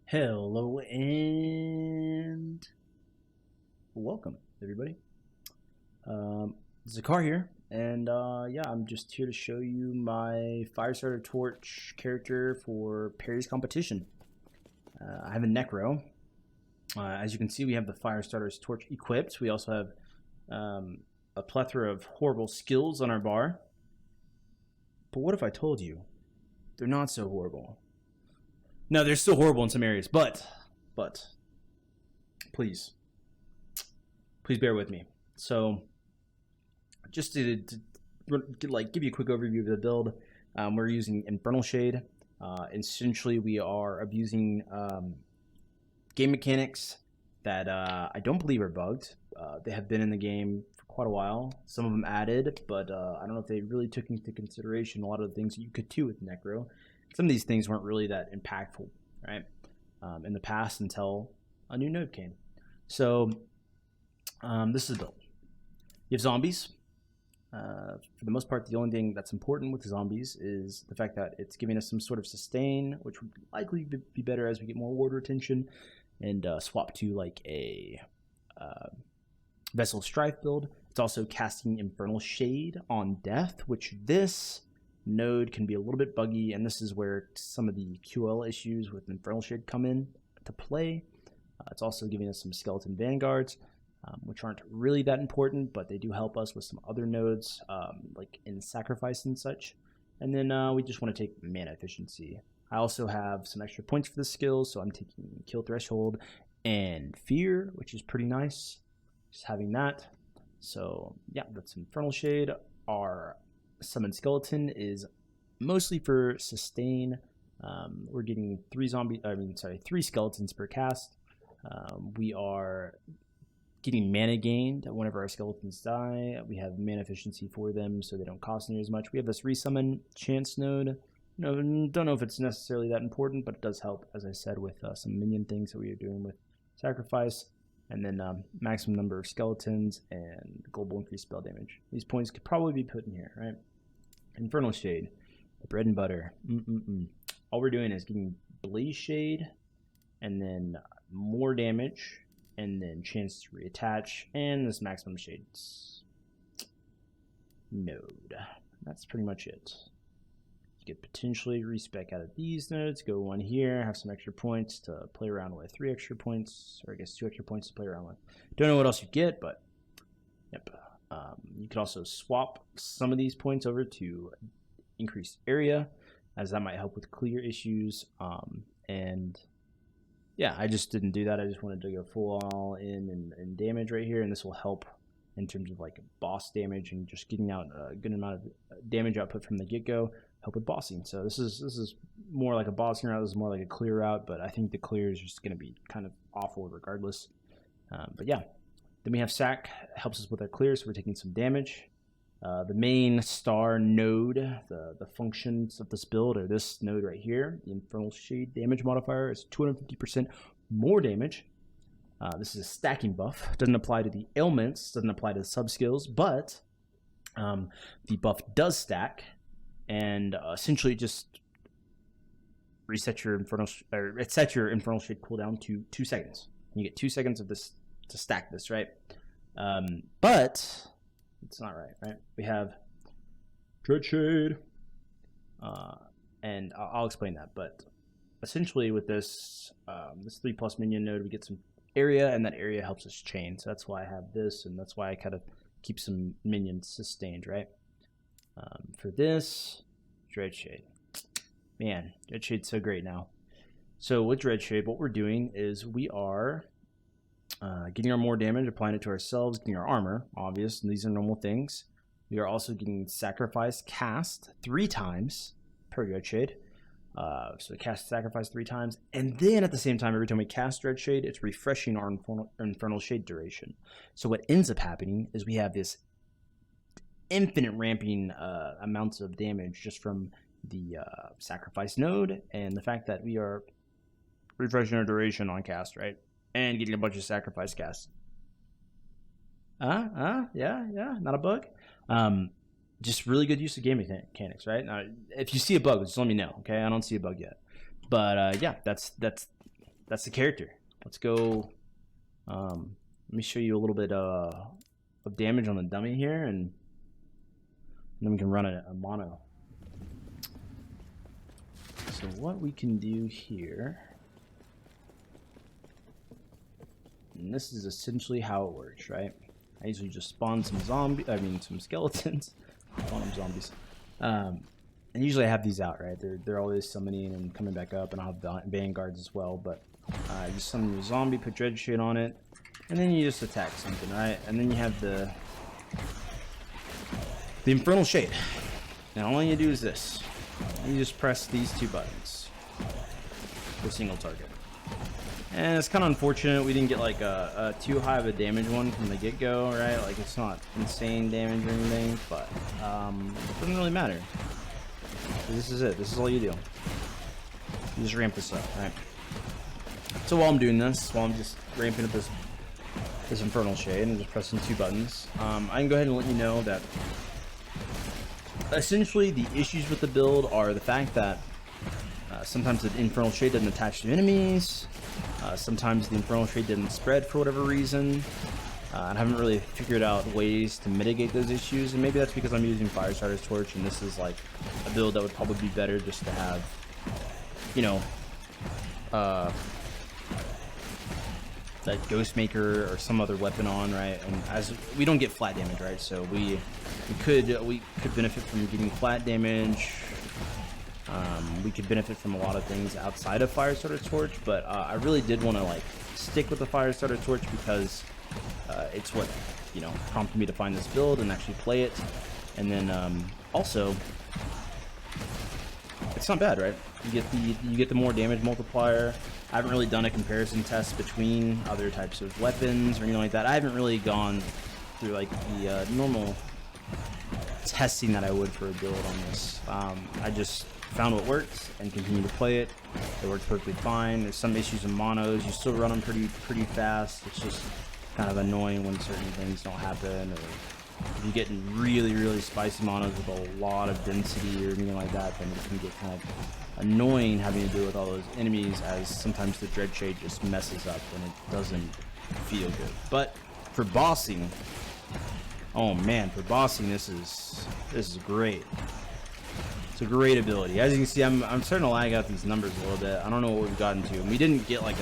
Hello and welcome, everybody. Zakar here, and yeah, I'm just here to show you my Firestarter Torch character for Perry's competition. I have a Necro. As you can see, we have the Firestarter's Torch equipped. We also have a plethora of horrible skills on our bar. But what if I told you they're not so horrible? No, they're still horrible in some areas, but please bear with me. So, just to give you a quick overview of the build, we're using Infernal Shade. Essentially, we are abusing game mechanics that I don't believe are bugged. They have been in the game for quite a while. Some of them added, but I don't know if they really took into consideration a lot of the things that you could do with Necro. Some of these things weren't really that impactful, right, in the past until a new node came. So this is a build. You have zombies. For the most part, the only thing that's important with the zombies is the fact that it's giving us some sort of sustain, which would likely be better as we get more ward retention, and swap to like a Vessel Strife build. It's also casting Infernal Shade on death, which this node can be a little bit buggy, and this is where some of the QL issues with Infernal Shade come in to play. It's also giving us some Skeleton Vanguards, which aren't really that important, but they do help us with some other nodes, like in Sacrifice and such. And then we just want to take mana efficiency. I also have some extra points for the skills, so I'm taking Kill Threshold and Fear, which is pretty nice, just having that. So yeah, that's Infernal Shade. Our Summon Skeleton is mostly for sustain. We're getting three skeletons per cast. We are getting mana gained whenever our skeletons die. We have mana efficiency for them, so they don't cost near as much. We have this resummon chance node. Don't know if it's necessarily that important, but it does help, as I said, with some minion things that we are doing with Sacrifice. And then maximum number of skeletons and global increased spell damage. These points could probably be put in here, right? Infernal Shade, the bread and butter. All we're doing is getting Blaze Shade, and then more damage, and then chance to reattach, and this maximum shades node. That's pretty much it. You could potentially respec out of these nodes, go one here, have some extra points to play around with, 3 extra points, or I guess 2 extra points to play around with. Don't know what else you get, but yep. You could also swap some of these points over to increased area, as that might help with clear issues. And yeah, I just didn't do that. I just wanted to go full all in and damage right here, and this will help in terms of like boss damage and just getting out a good amount of damage output from the get-go. Help with bossing. So this is more like a bossing route. This is more like a clear route, but I think the clear is just going to be kind of awful regardless. But yeah, then we have Sac, helps us with our clear, so we're taking some damage. The main star node, the functions of this build are this node right here. The Infernal Shade damage modifier is 250% more damage. This is a stacking buff. Doesn't apply to the ailments, doesn't apply to the sub skills, but the buff does stack. And essentially just reset your Infernal set your Infernal Shade cooldown to 2 seconds. You get 2 seconds of this to stack this, right? But it's not right? We have Dread Shade, and I'll explain that. But essentially, with this this 3+ minion node, we get some area, and that area helps us chain. So that's why I have this, and that's why I kind of keep some minions sustained, right? For this, Dread Shade. Man, Dread Shade's so great now. So with Dread Shade, what we're doing is we are getting our more damage, applying it to ourselves, getting our armor, obvious, and these are normal things. We are also getting Sacrifice cast 3 times per Dread Shade. So we cast Sacrifice 3 times, and then at the same time, every time we cast Dread Shade, it's refreshing our Infernal Shade duration. So what ends up happening is we have this infinite ramping amounts of damage just from the Sacrifice node, and the fact that we are refreshing our duration on cast, right? And getting a bunch of Sacrifice casts. Yeah, not a bug. Just really good use of game mechanics, right? Now, if you see a bug, just let me know, okay? I don't see a bug yet. But yeah, that's that's the character. Let's go. Let me show you a little bit of damage on the dummy here, and then we can run a mono. So what we can do here, and this is essentially how it works, right? I usually just spawn some some skeletons. Spawn them zombies. And usually I have these out, right? They're always summoning and coming back up, and I'll have vanguards as well. But just summon a zombie, put dread shade on it, and then you just attack something, right? And then you have the Infernal Shade. Now all you do is this. You just press these two buttons for a single target. And it's kind of unfortunate we didn't get like a too high of a damage one from the get-go, right? Like it's not insane damage or anything, but it doesn't really matter. So this is it. This is all you do. You just ramp this up, right? So while I'm doing this, while I'm just ramping up this Infernal Shade and just pressing two buttons, I can go ahead and let you know that essentially the issues with the build are the fact that sometimes the Infernal Shade doesn't attach to enemies. Sometimes the Infernal Shade didn't spread for whatever reason. I haven't really figured out ways to mitigate those issues, and maybe that's because I'm using Firestarter's Torch, and this is like a build that would probably be better just to have, you know, that Ghostmaker or some other weapon on, right? And as we don't get flat damage, right? So we could benefit from getting flat damage. We could benefit from a lot of things outside of Firestarter Torch, but I really did want to like stick with the Firestarter Torch because it's what, you know, prompted me to find this build and actually play it. And then also, it's not bad, right? You get the more damage multiplier. I haven't really done a comparison test between other types of weapons or anything like that. I haven't really gone through like the normal testing that I would for a build on this. I just found what works and continue to play it. It works perfectly fine. There's some issues in monos. You still run them pretty fast. It's just kind of annoying when certain things don't happen, or if you get really spicy monos with a lot of density or anything like that, then it can get kind of annoying having to deal with all those enemies, as sometimes the Dread Shade just messes up and it doesn't feel good. But for bossing, oh man, for bossing this is great. It's a great ability. As you can see, I'm starting to lag out these numbers a little bit. I don't know what we've gotten to. And we didn't get like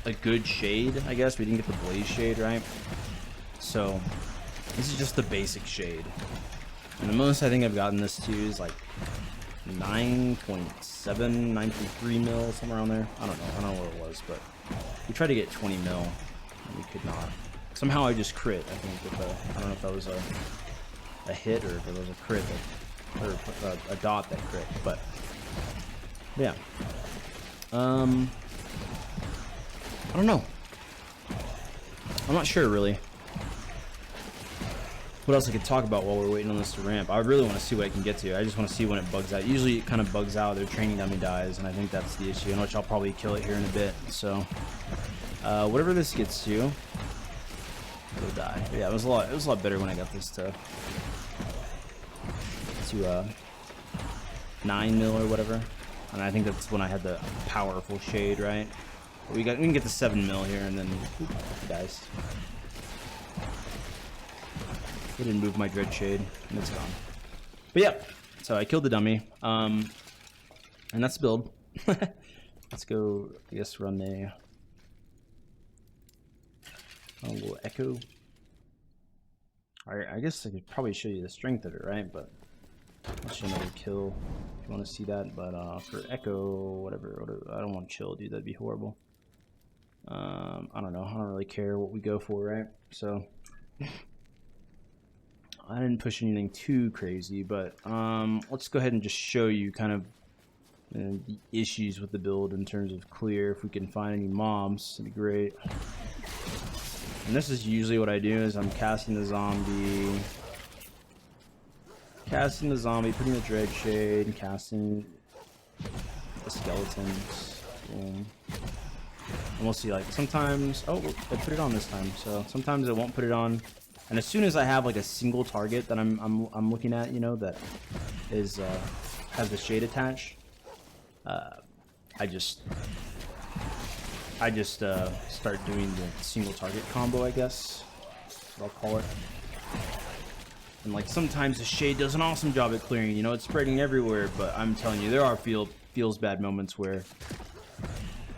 a good shade, I guess. We didn't get the Blaze Shade, right? So this is just the basic shade. And the most I think I've gotten this to is like 9.7, 9.3 mil, somewhere around there. I don't know what it was, but we tried to get 20 mil and we could not. Somehow I just crit, I think, with I don't know if that was a hit or if it was a crit or a dot that crit, but yeah. I don't know. I'm not sure really what else I could talk about while we're waiting on this to ramp. I really want to see what I can get to. I just want to see when it bugs out. Usually it kind of bugs out, their training dummy dies, and I think that's the issue, in which I'll probably kill it here in a bit. So whatever this gets to, it'll die. But yeah, it was a lot better when I got this to 9 mil or whatever, and I think that's when I had the powerful shade, right? But we can get the 7 mil here, and then whoop, it dies. I didn't move my Dread Shade, and it's gone. But yeah, so I killed the dummy, and that's the build. Let's go, I guess, run a little Echo. I guess I could probably show you the strength of it, right? But I'll show another kill if you want to see that. But for Echo, whatever, I don't want chill, dude. That'd be horrible. I don't know. I don't really care what we go for, right? So I didn't push anything too crazy, but let's go ahead and just show you kind of the issues with the build in terms of clear. If we can find any mobs, it'd be great. And this is usually what I do: is I'm casting the zombie, putting the Dread Shade, and casting the skeletons. Boom. And we'll see, like, sometimes, oh, I put it on this time, so sometimes it won't put it on. And as soon as I have like a single target that I'm looking at, you know, that is has the shade attached, I I just start doing the single target combo, I guess. That's what I'll call it. And like sometimes the Shade does an awesome job at clearing, you know, it's spreading everywhere, but I'm telling you, there are feels bad moments where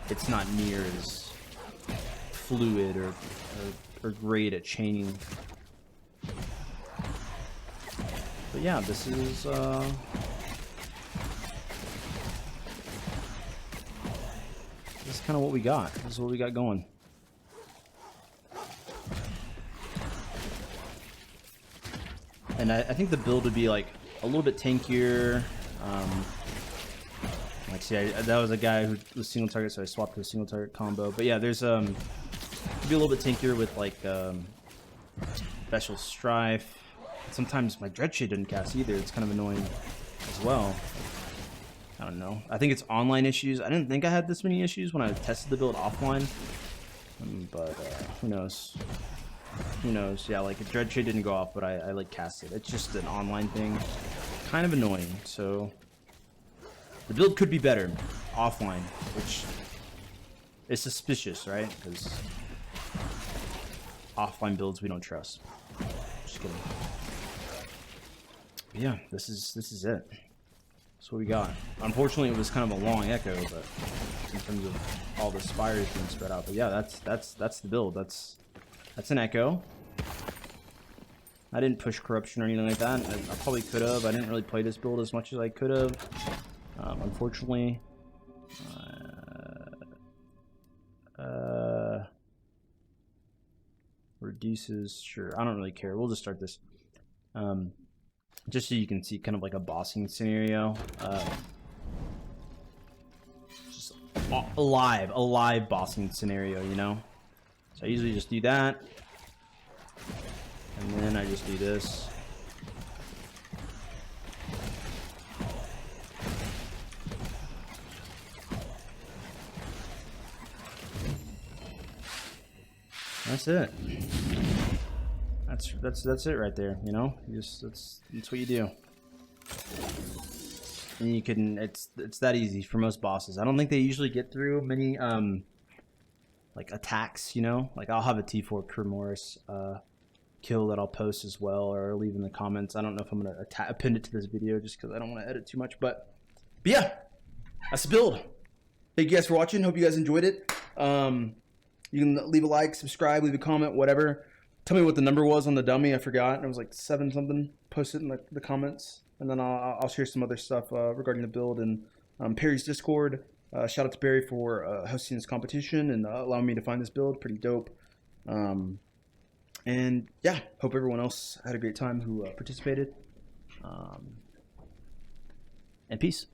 it's not near as fluid or great at chaining. But yeah, this is kind of what we got. This is what we got going. And I think the build would be like a little bit tankier. Like, see, that was a guy who was single target, so I swapped to a single target combo. But yeah, there's could be a little bit tankier with like special strife. Sometimes my Dread Shade didn't cast either. It's kind of annoying as well. I don't know. I think it's online issues. I didn't think I had this many issues when I tested the build offline. But who knows? Who knows? Yeah, like Dread Shade didn't go off, but I like cast it. It's just an online thing. Kind of annoying. So the build could be better offline, which is suspicious, right? Because offline builds we don't trust. Just kidding. But yeah, this is it. That's what we got. Unfortunately, it was kind of a long echo, but in terms of all the spires being spread out. But yeah, that's the build. That's an echo. I didn't push corruption or anything like that. I probably could have. I didn't really play this build as much as I could have. Unfortunately. Reduces, sure. I don't really care. We'll just start this. Just so you can see kind of like a bossing scenario. Just a live bossing scenario, you know? So I usually just do that. And then I just do this. That's it. That's it right there, you know? That's what you do. And you can it's that easy for most bosses. I don't think they usually get through many like attacks, you know? Like I'll have a T4 Kermoris kill that I'll post as well or leave in the comments. I don't know if I'm gonna append it to this video just because I don't want to edit too much, but yeah, that's the build. Thank you guys for watching. Hope you guys enjoyed it. You can leave a like, subscribe, leave a comment, whatever. Tell me what the number was on the dummy. I forgot. It was like 7 something. Post it in the comments, and then I'll share some other stuff regarding the build and Perry's Discord. Shout out to Perry for hosting this competition and allowing me to find this build. Pretty dope. And yeah, hope everyone else had a great time who participated. And peace.